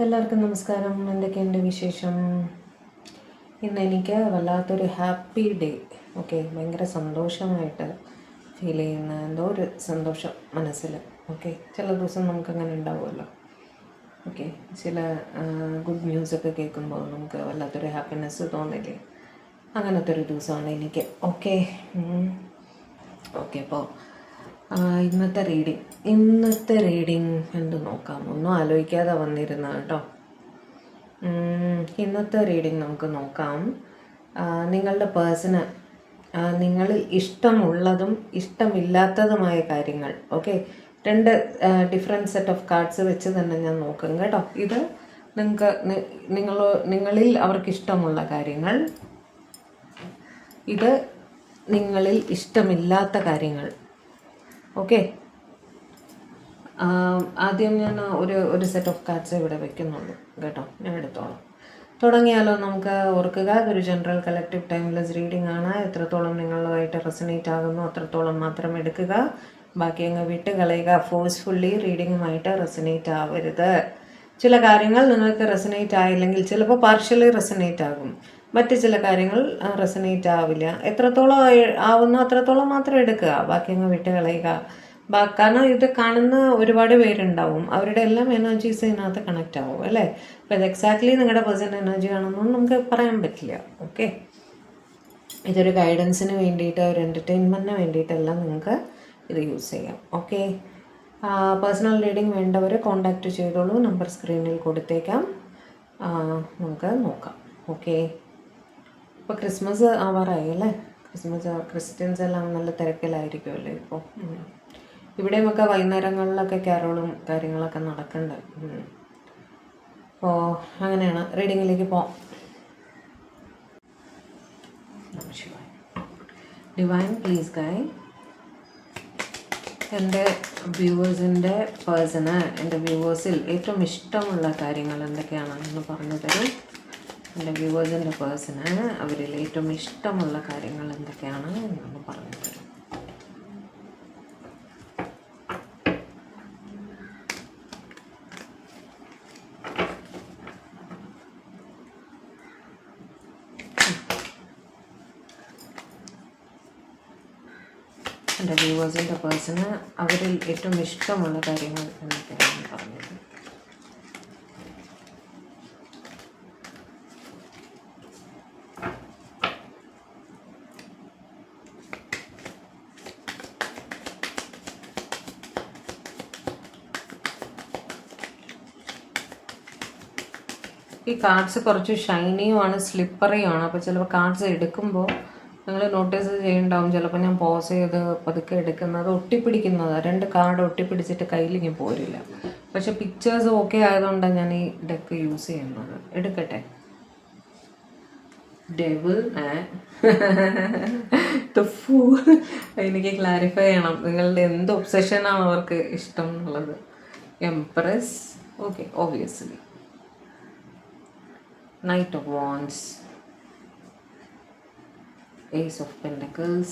എല്ലാവർക്കും നമസ്കാരം. എന്തൊക്കെയുണ്ട് വിശേഷം? ഇന്ന് എനിക്ക് വല്ലാത്തൊരു ഹാപ്പി ഡേ. ഓക്കെ, ഭയങ്കര സന്തോഷമായിട്ട് ഫീൽ ചെയ്യുന്ന എന്തോ ഒരു സന്തോഷം മനസ്സിൽ. ഓക്കെ, ചില ദിവസം നമുക്കങ്ങനെ ഉണ്ടാവുമല്ലോ. ഓക്കെ, ചില ഗുഡ് ന്യൂസൊക്കെ കേൾക്കുമ്പോൾ നമുക്ക് വല്ലാത്തൊരു ഹാപ്പിനെസ് തോന്നില്ലേ? അങ്ങനത്തെ ഒരു ദിവസമാണ് എനിക്ക്. ഓക്കെ. ഓക്കെ, അപ്പോൾ ഇന്നത്തെ റീഡിങ് എന്ത് നോക്കാം? ഒന്നും ആലോചിക്കാതെ വന്നിരുന്ന കേട്ടോ. ഇന്നത്തെ റീഡിങ് നമുക്ക് നോക്കാം. നിങ്ങളുടെ പേഴ്സണ് നിങ്ങളിൽ ഇഷ്ടമുള്ളതും ഇഷ്ടമില്ലാത്തതുമായ കാര്യങ്ങൾ. ഓക്കെ, രണ്ട് ഡിഫറെൻറ്റ് സെറ്റ് ഓഫ് കാർഡ്സ് വെച്ച് തന്നെ ഞാൻ നോക്കും കേട്ടോ. ഇത് നിങ്ങൾക്ക് നിങ്ങളിൽ അവർക്കിഷ്ടമുള്ള കാര്യങ്ങൾ, ഇത് നിങ്ങളിൽ ഇഷ്ടമില്ലാത്ത കാര്യങ്ങൾ. ഓക്കെ, ആദ്യം ഞാൻ ഒരു സെറ്റ് ഓഫ് കാർഡ്സ് ഇവിടെ വെക്കുന്നുള്ളൂ കേട്ടോ. ഞാൻ എടുത്തോളാം. തുടങ്ങിയാലോ? നമുക്ക് ഓർക്കുക, ഇതൊരു ജനറൽ കളക്റ്റീവ് ടൈംലെസ് റീഡിംഗ് ആണ്. എത്രത്തോളം നിങ്ങളുമായിട്ട് റെസനേറ്റ് ആകുന്നു അത്രത്തോളം മാത്രം എടുക്കുക, ബാക്കി അങ്ങ് വിട്ട് കളയുക. ഫോഴ്സ്ഫുള്ളി റീഡിങ്ങുമായിട്ട് റെസനേറ്റ് ആവരുത്. ചില കാര്യങ്ങൾ നിങ്ങൾക്ക് റെസനേറ്റ് ആയില്ലെങ്കിൽ ചിലപ്പോൾ പാർഷ്യലി റെസനേറ്റ് ആകും, മറ്റ് ചില കാര്യങ്ങൾ റെസനേറ്റ് ആവില്ല. എത്രത്തോളം ആവുന്നോ അത്രത്തോളം മാത്രം എടുക്കുക, ബാക്കി അങ്ങ് വിട്ട് കളയുക. കാരണം ഇത് കാണുന്ന ഒരുപാട് പേരുണ്ടാവും, അവരുടെ എല്ലാം എനർജീസ് ഇതിനകത്ത് കണക്റ്റ് ആവും അല്ലേ? അപ്പോൾ ഇത് എക്സാക്ട്ലി നിങ്ങളുടെ പേഴ്സണൽ എനർജി ആണെന്നൊന്നും നമുക്ക് പറയാൻ പറ്റില്ല. ഓക്കെ, ഇതൊരു ഗൈഡൻസിന് വേണ്ടിയിട്ട്, ഒരു എൻ്റർടൈൻമെൻറ്റിന് വേണ്ടിയിട്ടെല്ലാം നിങ്ങൾക്ക് ഇത് യൂസ് ചെയ്യാം. ഓക്കെ, പേഴ്സണൽ റീഡിംഗ് വേണ്ടവർ കോൺടാക്റ്റ് ചെയ്തോളൂ. നമ്പർ സ്ക്രീനിൽ കൊടുത്തേക്കാം. നമുക്ക് നോക്കാം. ഓക്കെ, ഇപ്പോൾ ക്രിസ്മസ് ആവാറായി അല്ലേ? ക്രിസ്ത്യൻസ് എല്ലാം നല്ല തിരക്കിലായിരിക്കുമല്ലേ ഇപ്പോൾ. ഇവിടെയുമൊക്കെ വൈകുന്നേരങ്ങളിലൊക്കെ കാരോളും കാര്യങ്ങളൊക്കെ നടക്കുന്നുണ്ട്. അപ്പോൾ അങ്ങനെയാണ്. റീഡിങ്ങിലേക്ക് പോകാം. ഡിവൈൻ പ്ലീസ് ഗൈഡ് എൻ്റെ വ്യൂവേഴ്സിൻ്റെ പേഴ്സണ്, എൻ്റെ വ്യൂവേഴ്സിൽ ഏറ്റവും ഇഷ്ടമുള്ള കാര്യങ്ങൾ എന്തൊക്കെയാണെന്ന് പറഞ്ഞു തരും. എൻ്റെ വ്യൂവേഴ്സിൻ്റെ പേഴ്സണ് അവരിൽ ഏറ്റവും ഇഷ്ടമുള്ള കാര്യങ്ങൾ എന്തൊക്കെയാണ് എന്ന് പറഞ്ഞു തരും. എൻ്റെ വ്യൂവേഴ്സിൻ്റെ പേഴ്സണ് അവരിൽ ഏറ്റവും ഇഷ്ടമുള്ള കാര്യങ്ങൾ എന്തൊക്കെയാണെന്ന് പറഞ്ഞത്. ഈ കാർഡ്സ് കുറച്ച് ഷൈനിയുമാണ്, സ്ലിപ്പറിയുമാണ്. അപ്പോൾ ചിലപ്പോൾ കാർഡ്സ് എടുക്കുമ്പോൾ നിങ്ങൾ നോട്ടീസ് ചെയ്യുന്നുണ്ടാവും, ചിലപ്പോൾ ഞാൻ പോസ് ചെയ്ത് പതുക്കെ എടുക്കുന്നത് ഒട്ടിപ്പിടിക്കുന്നത്, രണ്ട് കാർഡ് ഒട്ടിപ്പിടിച്ചിട്ട് കയ്യിലിങ്ങി പോരില്ല. പക്ഷെ പിക്ചേഴ്സ് ഓക്കെ ആയതുകൊണ്ടാണ് ഞാൻ ഈ ഡെക്ക് യൂസ് ചെയ്യുന്നത്. എടുക്കട്ടെ. ഡെവിൾ എനിക്ക് ക്ലാരിഫൈ ചെയ്യണം നിങ്ങളുടെ എന്ത് ഒബ്സഷനാണ് അവർക്ക് ഇഷ്ടം എന്നുള്ളത്. Empress, okay, obviously. Knight of Wands, Ace of Pentacles,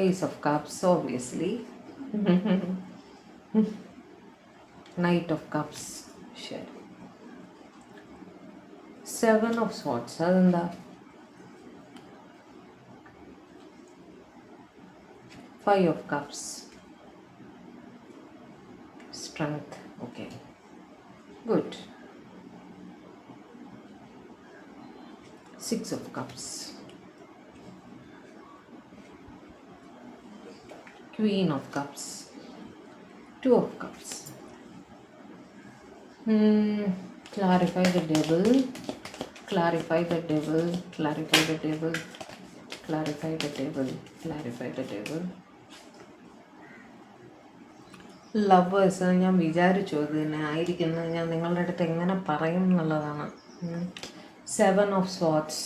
Ace of Cups, obviously. Knight of Cups, sure. Seven of Swords, adenda. Five of Cups, Strength, okay, good. Six of Cups, Queen of Cups, Two of Cups. Clarify the devil, clarify the devil, clarify the devil, clarify the devil, clarify the devil. Lovers, ഞാൻ വിചാരിച്ചു അത് തന്നെ ആയിരിക്കുന്നത്. ഞാൻ നിങ്ങളുടെ അടുത്ത് എങ്ങനെ പറയും എന്നുള്ളതാണ്. Seven of Swords,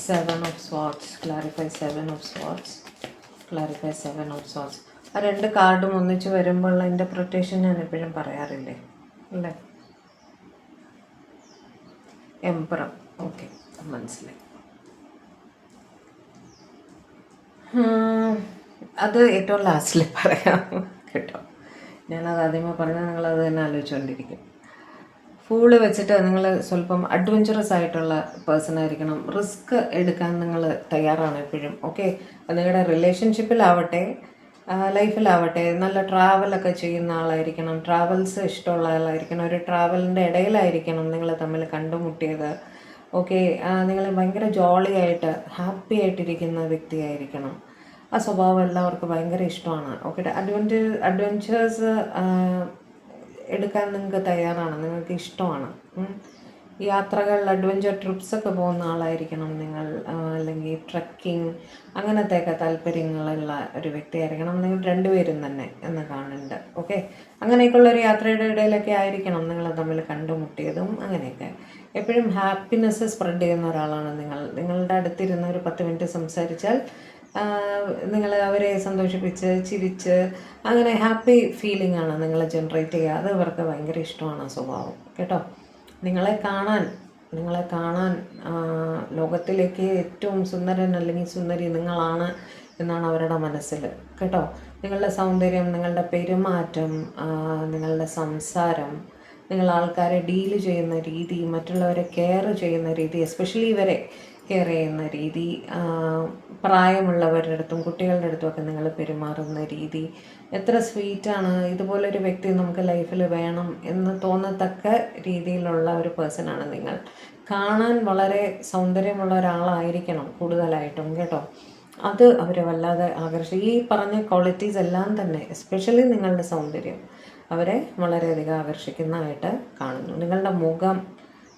Seven of Swords, clarify Seven of Swords, clarify Seven of Swords. ആ രണ്ട് കാർഡും ഒന്നിച്ച് വരുമ്പോൾ അതിൻ്റെ പ്രൊട്ടക്ഷൻ ഞാൻ എപ്പോഴും പറയാറില്ലേ അല്ലേ? എംപറർ, ഓക്കെ, മനസ്സിലായി. അത് ഏറ്റവും ലാസ്റ്റിൽ പറയാം കേട്ടോ. ഞാനത് ആദ്യമേ പറഞ്ഞാൽ നിങ്ങളത് തന്നെ ആലോചിച്ചുകൊണ്ടിരിക്കും. ഫൂള് വെച്ചിട്ട് നിങ്ങൾ സ്വല്പം അഡ്വഞ്ചറസ് ആയിട്ടുള്ള പേഴ്സൺ ആയിരിക്കണം. റിസ്ക് എടുക്കാൻ നിങ്ങൾ തയ്യാറാണ് എപ്പോഴും. ഓക്കെ, നിങ്ങളുടെ റിലേഷൻഷിപ്പിലാവട്ടെ ലൈഫിലാവട്ടെ നല്ല ട്രാവലൊക്കെ ചെയ്യുന്ന ആളായിരിക്കണം. ട്രാവൽസ് ഇഷ്ടമുള്ള ആളായിരിക്കണം. ഒരു ട്രാവലിൻ്റെ ഇടയിലായിരിക്കണം നിങ്ങൾ തമ്മിൽ കണ്ടുമുട്ടിയത്. ഓക്കെ, നിങ്ങൾ ഭയങ്കര ജോളി ആയിട്ട് ഹാപ്പി ആയിട്ടിരിക്കുന്ന വ്യക്തിയായിരിക്കണം. ആ സ്വഭാവം എല്ലാവർക്കും ഭയങ്കര ഇഷ്ടമാണ്. ഓക്കെ, അഡ്വഞ്ചേഴ്സ് എടുക്കാൻ നിങ്ങൾക്ക് തയ്യാറാണ്, നിങ്ങൾക്ക് ഇഷ്ടമാണ്. യാത്രകൾ, അഡ്വഞ്ചർ ട്രിപ്സൊക്കെ പോകുന്ന ആളായിരിക്കണം നിങ്ങൾ. അല്ലെങ്കിൽ ട്രക്കിങ് അങ്ങനത്തെയൊക്കെ താല്പര്യങ്ങളുള്ള ഒരു വ്യക്തിയായിരിക്കണം നിങ്ങൾ രണ്ടുപേരും തന്നെ എന്ന് കാണുന്നുണ്ട്. ഓക്കെ, അങ്ങനെയൊക്കെയുള്ള ഒരു യാത്രയുടെ ഇടയിലൊക്കെ ആയിരിക്കണം നിങ്ങൾ തമ്മിൽ കണ്ടുമുട്ടിയതും. അങ്ങനെയൊക്കെ എപ്പോഴും ഹാപ്പിനെസ് സ്പ്രെഡ് ചെയ്യുന്ന ഒരാളാണ് നിങ്ങൾ. നിങ്ങളുടെ അടുത്തിരുന്ന് ഒരു 10 മിനിറ്റ് സംസാരിച്ചാൽ നിങ്ങൾ അവരെ സന്തോഷിപ്പിച്ച് ചിരിച്ച് അങ്ങനെ ഹാപ്പി ഫീലിംഗ് ആണ് നിങ്ങൾ ജനറേറ്റ് ചെയ്യുക. അത് അവർക്ക് ഭയങ്കര ഇഷ്ടമാണ് ആ സ്വഭാവം. കേട്ടോ, നിങ്ങളെ കാണാൻ ലോകത്തിലേക്ക് ഏറ്റവും സുന്ദരൻ അല്ലെങ്കിൽ സുന്ദരി നിങ്ങളാണ് എന്നാണ് അവരുടെ മനസ്സിൽ. കേട്ടോ, നിങ്ങളുടെ സൗന്ദര്യം, നിങ്ങളുടെ പെരുമാറ്റം, നിങ്ങളുടെ സംസാരം, നിങ്ങൾ ആൾക്കാരെ ഡീല് ചെയ്യുന്ന രീതി, മറ്റുള്ളവരെ കെയർ ചെയ്യുന്ന രീതി, എസ്പെഷ്യലി ഇവരെ കെയർ ചെയ്യുന്ന രീതി, പ്രായമുള്ളവരുടെ അടുത്തും കുട്ടികളുടെ അടുത്തുമൊക്കെ നിങ്ങൾ പെരുമാറുന്ന രീതി എത്ര സ്വീറ്റാണ്. ഇതുപോലൊരു വ്യക്തി നമുക്ക് ലൈഫിൽ വേണം എന്ന് തോന്നത്തക്ക രീതിയിലുള്ള ഒരു പേഴ്സണാണ് നിങ്ങൾ. കാണാൻ വളരെ സൗന്ദര്യമുള്ള ഒരാളായിരിക്കണം കൂടുതലായിട്ടും. കേട്ടോ, അത് അവരെ വല്ലാതെ ഈ പറഞ്ഞ ക്വാളിറ്റീസ് എല്ലാം തന്നെ, എസ്പെഷ്യലി നിങ്ങളുടെ സൗന്ദര്യം അവരെ വളരെയധികം ആകർഷിക്കുന്നതായിട്ട് കാണുന്നു. നിങ്ങളുടെ മുഖം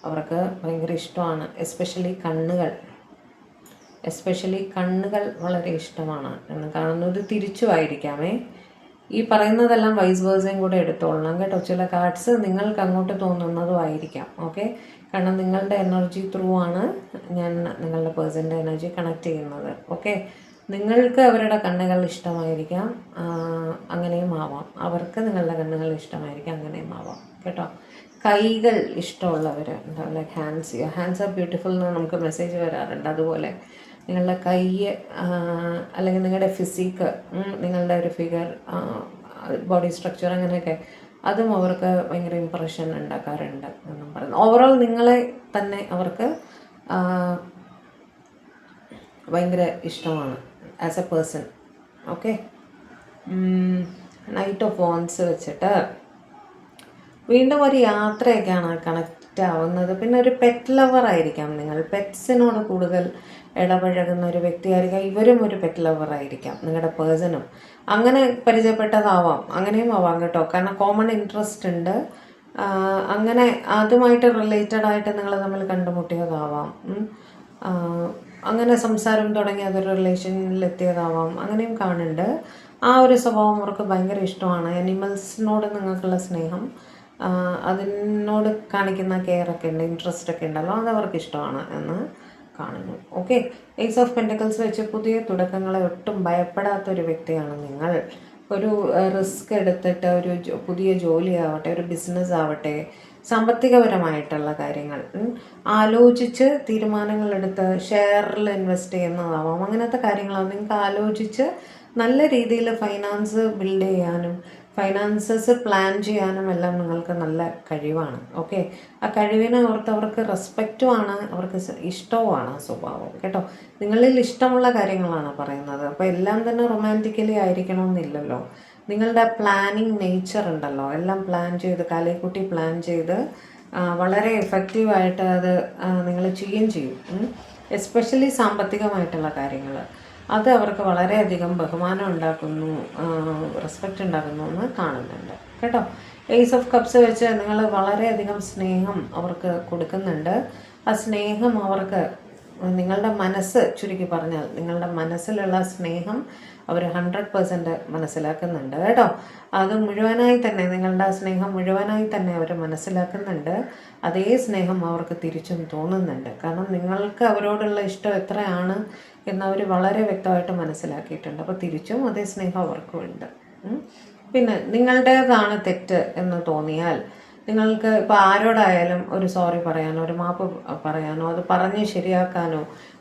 അവർക്ക് ഭയങ്കര ഇഷ്ടമാണ്. എസ്പെഷ്യലി കണ്ണുകൾ വളരെ ഇഷ്ടമാണ് എന്ന് കാണുന്നത്. തിരിച്ചുമായിരിക്കാമേ, ഈ പറയുന്നതെല്ലാം വൈസ് വേഴ്സയും കൂടെ എടുത്തോളണം. കേട്ടോ, ചില കാർഡ്സ് നിങ്ങൾക്ക് അങ്ങോട്ട് തോന്നുന്നതും ആയിരിക്കാം. ഓക്കെ, കാരണം നിങ്ങളുടെ എനർജി ത്രൂ ആണ് ഞാൻ നിങ്ങളുടെ പേഴ്സൻ്റെ എനർജി കണക്ട് ചെയ്യുന്നത്. ഓക്കെ, നിങ്ങൾക്ക് അവരുടെ കണ്ണുകൾ ഇഷ്ടമായിരിക്കാം, അങ്ങനെയും ആവാം. അവർക്ക് നിങ്ങളുടെ കണ്ണുകൾ ഇഷ്ടമായിരിക്കാം, അങ്ങനെയും ആവാം. കേട്ടോ, കൈകൾ ഇഷ്ടമുള്ളവർ ഉണ്ടാവും. ലൈക്ക് ഹാൻഡ്സ് ആർ ബ്യൂട്ടിഫുൾ എന്ന് നമുക്ക് മെസ്സേജ് വരാറുണ്ട്. അതുപോലെ നിങ്ങളുടെ കൈ അല്ലെങ്കിൽ നിങ്ങളുടെ ഫിസിക്ക്, നിങ്ങളുടെ ഒരു ഫിഗർ, ബോഡി സ്ട്രക്ചർ, അങ്ങനെയൊക്കെ അതും അവർക്ക് ഭയങ്കര ഇമ്പ്രഷൻ ഉണ്ടാക്കാറുണ്ട് എന്നും പറയുന്നു. ഓവറോൾ നിങ്ങളെ തന്നെ അവർക്ക് ഭയങ്കര ഇഷ്ടമാണ് as A person. Okay, knight of wands വെച്ചിട്ട് വീണ്ടും ഒരു യാത്രയൊക്കെയാണ് കണക്റ്റ് ആവുന്നത്. പിന്നെ ഒരു പെറ്റ് ലവർ ആയിരിക്കാം നിങ്ങൾ. പെറ്റ്സിനോട് കൂടുതൽ ഇടപഴകുന്ന ഒരു വ്യക്തിയായിരിക്കാം. ഇവരും ഒരു പെറ്റ് ലവർ ആയിരിക്കാം, നിങ്ങളുടെ പേഴ്സണും. അങ്ങനെ പരിചയപ്പെട്ടതാവാം, അങ്ങനെയും ആവാം. കേട്ടോ, കാരണം കോമൺ ഇൻട്രസ്റ്റ് ഉണ്ട്. അങ്ങനെ അതുമായിട്ട് റിലേറ്റഡ് ആയിട്ട് നിങ്ങൾ തമ്മിൽ കണ്ടുമുട്ടിയതാവാം. അങ്ങനെ സംസാരം തുടങ്ങി അതൊരു റിലേഷനിലെത്തിയതാവാം, അങ്ങനെയും കാണുന്നുണ്ട്. ആ ഒരു സ്വഭാവം അവർക്ക് ഭയങ്കര ഇഷ്ടമാണ്. അനിമൽസിനോട് നിങ്ങൾക്കുള്ള സ്നേഹം, അതിനോട് കാണിക്കുന്ന കെയറൊക്കെ ഉണ്ട്, ഇൻട്രസ്റ്റ് ഒക്കെ ഉണ്ടല്ലോ, അത് അവർക്ക് ഇഷ്ടമാണ് എന്ന് കാണുന്നു. ഓക്കെ, ഏസ് ഓഫ് പെൻറ്റക്കിൾസ് വെച്ച് പുതിയ തുടക്കങ്ങളെ ഒട്ടും ഭയപ്പെടാത്തൊരു വ്യക്തിയാണ് നിങ്ങൾ. ഒരു റിസ്ക് എടുത്തിട്ട് ഒരു പുതിയ ജോലിയാവട്ടെ, ഒരു ബിസിനസ് ആവട്ടെ, സാമ്പത്തികപരമായിട്ടുള്ള കാര്യങ്ങൾ ആലോചിച്ച് തീരുമാനങ്ങളെടുത്ത് ഷെയറിൽ ഇൻവെസ്റ്റ് ചെയ്യുന്നതാവാം. അങ്ങനത്തെ കാര്യങ്ങളാണ് നിങ്ങൾക്ക് ആലോചിച്ച് നല്ല രീതിയിൽ ഫൈനാൻസ് ബിൽഡ് ചെയ്യാനും ഫൈനാൻസസ് പ്ലാൻ ചെയ്യാനും എല്ലാം നിങ്ങൾക്ക് നല്ല കഴിവാണ്. ഓക്കെ, ആ കഴിവിനെ അവർക്ക് റെസ്പെക്റ്റുമാണ്, അവർക്ക് ഇഷ്ടവുമാണ് ആ സ്വഭാവം. കേട്ടോ, നിങ്ങളിൽ ഇഷ്ടമുള്ള കാര്യങ്ങളാണ് പറയുന്നത്. അപ്പോൾ എല്ലാം തന്നെ റൊമാൻറ്റിക്കലി ആയിരിക്കണമെന്നില്ലല്ലോ. നിങ്ങളുടെ പ്ലാനിങ് നേച്ചർ ഉണ്ടല്ലോ, എല്ലാം പ്ലാൻ ചെയ്ത് കാലേക്കൂട്ടി പ്ലാൻ ചെയ്ത് വളരെ എഫക്റ്റീവായിട്ട് അത് നിങ്ങൾ ചെയ്യുകയും ചെയ്യും. എസ്പെഷ്യലി സാമ്പത്തികമായിട്ടുള്ള കാര്യങ്ങൾ, അത് അവർക്ക് വളരെയധികം ബഹുമാനം ഉണ്ടാക്കുന്നു, റെസ്പെക്റ്റ് ഉണ്ടാക്കുന്നു എന്ന് കാണുന്നുണ്ട്. കേട്ടോ, ഏസ് ഓഫ് കപ്സ് വെച്ച് നിങ്ങൾ വളരെയധികം സ്നേഹം അവർക്ക് കൊടുക്കുന്നുണ്ട്. ആ സ്നേഹം അവർക്ക് നിങ്ങളുടെ മനസ്സ്, ചുരുക്കി പറഞ്ഞാൽ നിങ്ങളുടെ മനസ്സിലുള്ള സ്നേഹം അവർ 100% മനസ്സിലാക്കുന്നുണ്ട്. കേട്ടോ, അത് മുഴുവനായി തന്നെ, നിങ്ങളുടെ ആ സ്നേഹം മുഴുവനായി തന്നെ അവർ മനസ്സിലാക്കുന്നുണ്ട്. അതേ സ്നേഹം അവർക്ക് തിരിച്ചും തോന്നുന്നുണ്ട്. കാരണം നിങ്ങൾക്ക് അവരോടുള്ള ഇഷ്ടം എത്രയാണ് എന്നവർ വളരെ വ്യക്തമായിട്ട് മനസ്സിലാക്കിയിട്ടുണ്ട്. അപ്പോൾ തിരിച്ചും അതേ സ്നേഹം അവർക്കും ഉണ്ട്. പിന്നെ നിങ്ങളുടേതാണ് തെറ്റ് എന്ന് തോന്നിയാൽ നിങ്ങൾക്ക് ഇപ്പോൾ ആരോടായാലും ഒരു സോറി പറയാനോ ഒരു മാപ്പ് പറയാനോ അത് പറഞ്ഞ് ശരിയാക്കാനോ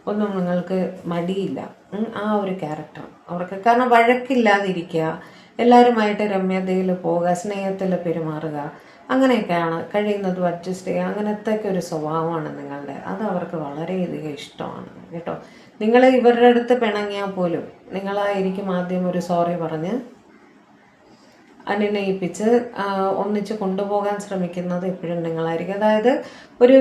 ഒന്നും നിങ്ങൾക്ക് മടിയില്ല. ആ ഒരു ക്യാരക്ടർ അവർക്ക്. കാരണം വഴക്കില്ലാതിരിക്കുക എല്ലാവരുമായിട്ട് രമ്യതയിൽ പോവുക, സ്നേഹത്തിൽ പെരുമാറുക, അങ്ങനെയൊക്കെയാണ്. കഴിയുന്നതും അഡ്ജസ്റ്റ് ചെയ്യുക, അങ്ങനത്തെയൊക്കെ ഒരു സ്വഭാവമാണ് നിങ്ങളുടെ. അത് അവർക്ക് വളരെയധികം ഇഷ്ടമാണ് കേട്ടോ. നിങ്ങൾ ഇവരുടെ അടുത്ത് പിണങ്ങിയാൽ പോലും നിങ്ങളായിരിക്കും ആദ്യം ഒരു സോറി പറഞ്ഞ് അനുനയിപ്പിച്ച് ഒന്നിച്ച് കൊണ്ടുപോകാൻ ശ്രമിക്കുന്നത് എപ്പോഴും നിങ്ങളായിരിക്കും. അതായത് ഒരു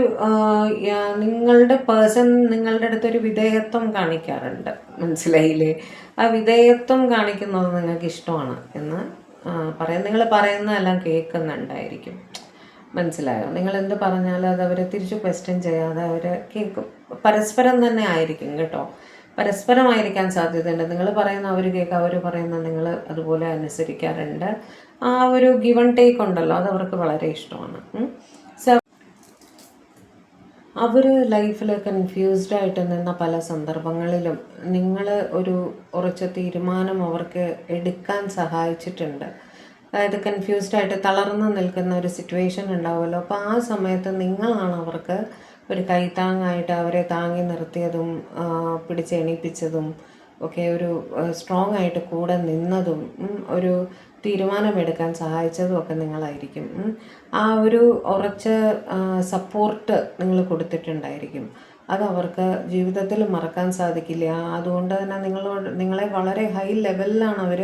നിങ്ങളുടെ പേഴ്സൺ നിങ്ങളുടെ അടുത്തൊരു വിധേയത്വം കാണിക്കാറുണ്ട്, മനസ്സിലായില്ലേ? ആ വിധേയത്വം കാണിക്കുന്നത് നിങ്ങൾക്ക് ഇഷ്ടമാണ് എന്ന് പറയാം. നിങ്ങൾ പറയുന്നതെല്ലാം കേൾക്കുന്നുണ്ടായിരിക്കും, മനസ്സിലായോ? നിങ്ങൾ എന്ത് പറഞ്ഞാലും അത് അവർ തിരിച്ച് ക്വസ്റ്റ്യൻ ചെയ്യാതെ അവർ കേൾക്കും. പരസ്പരം തന്നെ ആയിരിക്കും കേട്ടോ, പരസ്പരമായിരിക്കാൻ സാധ്യതയുണ്ട്. നിങ്ങൾ പറയുന്ന അവർ കേൾക്കുക, അവർ പറയുന്ന നിങ്ങൾ അതുപോലെ അനുസരിക്കാറുണ്ട്. ആ ഒരു ഗിവ് ആൻഡ് ടേക്ക് ഉണ്ടല്ലോ, അത് അവർക്ക് വളരെ ഇഷ്ടമാണ്. അവർ ലൈഫിൽ കൺഫ്യൂസ്ഡ് ആയിട്ട് നിന്ന പല സന്ദർഭങ്ങളിലും നിങ്ങൾ ഒരു ഉറച്ച തീരുമാനം അവർക്ക് എടുക്കാൻ സഹായിച്ചിട്ടുണ്ട്. അതായത് കൺഫ്യൂസ്ഡ് ആയിട്ട് തളർന്നു നിൽക്കുന്ന ഒരു സിറ്റുവേഷൻ ഉണ്ടാവുമല്ലോ, അപ്പോൾ ആ സമയത്ത് നിങ്ങളാണ് അവർക്ക് ഒരു കൈത്താങ്ങായിട്ട് അവരെ താങ്ങി നിർത്തിയതും പിടിച്ചെണീപ്പിച്ചതും ഒക്കെ, ഒരു സ്ട്രോങ് ആയിട്ട് കൂടെ നിന്നതും ഒരു തീരുമാനമെടുക്കാൻ സഹായിച്ചതും ഒക്കെ നിങ്ങളായിരിക്കും. ആ ഒരു ഉറച്ച സപ്പോർട്ട് നിങ്ങൾ കൊടുത്തിട്ടുണ്ടായിരിക്കും. അത് അവർക്ക് ജീവിതത്തിൽ മറക്കാൻ സാധിക്കില്ല. അതുകൊണ്ട് തന്നെ നിങ്ങളെ വളരെ ഹൈ ലെവലിലാണ് അവർ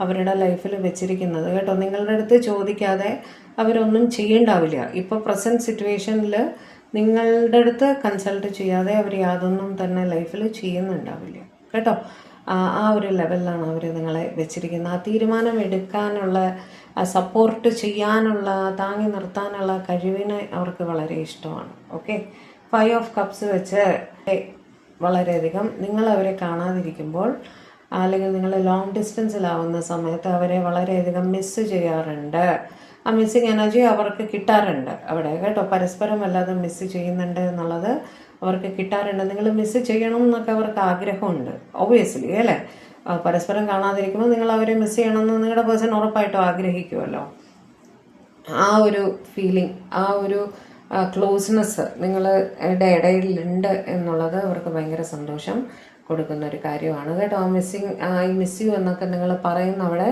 അവരുടെ ലൈഫിൽ വെച്ചിരിക്കുന്നത് കേട്ടോ. നിങ്ങളുടെ അടുത്ത് ചോദിക്കാതെ അവരൊന്നും ചെയ്യണ്ടാവില്ല. ഇപ്പോൾ പ്രസൻറ്റ് സിറ്റുവേഷനിൽ നിങ്ങളുടെ അടുത്ത് കൺസൾട്ട് ചെയ്യാതെ അവർ യാതൊന്നും തന്നെ ലൈഫിൽ ചെയ്യുന്നുണ്ടാവില്ല കേട്ടോ. ആ ഒരു ലെവലിലാണ് അവർ നിങ്ങളെ വെച്ചിരിക്കുന്നത്. ആ തീരുമാനം എടുക്കാനുള്ള, സപ്പോർട്ട് ചെയ്യാനുള്ള, താങ്ങി നിർത്താനുള്ള കഴിവിനെ അവർക്ക് വളരെ ഇഷ്ടമാണ്. ഓക്കെ, 5 ഓഫ് കപ്സ് വെച്ച് വളരെയധികം നിങ്ങൾ അവരെ കാണാതിരിക്കുമ്പോൾ അല്ലെങ്കിൽ നിങ്ങൾ ലോങ് ഡിസ്റ്റൻസിലാവുന്ന സമയത്ത് അവരെ വളരെയധികം മിസ്സ് ചെയ്യാറുണ്ട്. ആ മിസ്സിങ് എനർജി അവർക്ക് കിട്ടാറുണ്ട് അവിടെ കേട്ടോ. പരസ്പരം വല്ലാതെ മിസ്സ് ചെയ്യുന്നുണ്ട് എന്നുള്ളത് അവർക്ക് കിട്ടാറുണ്ട്. നിങ്ങൾ മിസ്സ് ചെയ്യണം എന്നൊക്കെ അവർക്ക് ആഗ്രഹമുണ്ട്, ഒബ്വിയസ്ലി അല്ലേ. പരസ്പരം കാണാതിരിക്കുമ്പോൾ നിങ്ങൾ അവരെ മിസ്സ് ചെയ്യണമെന്ന് നിങ്ങളുടെ പേഴ്സൺ ഉറപ്പായിട്ടും ആഗ്രഹിക്കുമല്ലോ. ആ ഒരു ഫീലിംഗ്, ആ ഒരു ക്ലോസ്നെസ് നിങ്ങളുടെ ഇടയിലുണ്ട് എന്നുള്ളത് അവർക്ക് ഭയങ്കര സന്തോഷം കൊടുക്കുന്ന ഒരു കാര്യമാണ് കേട്ടോ. ഐ മിസ് യു എന്നൊക്കെ നിങ്ങൾ പറയുന്നവിടെ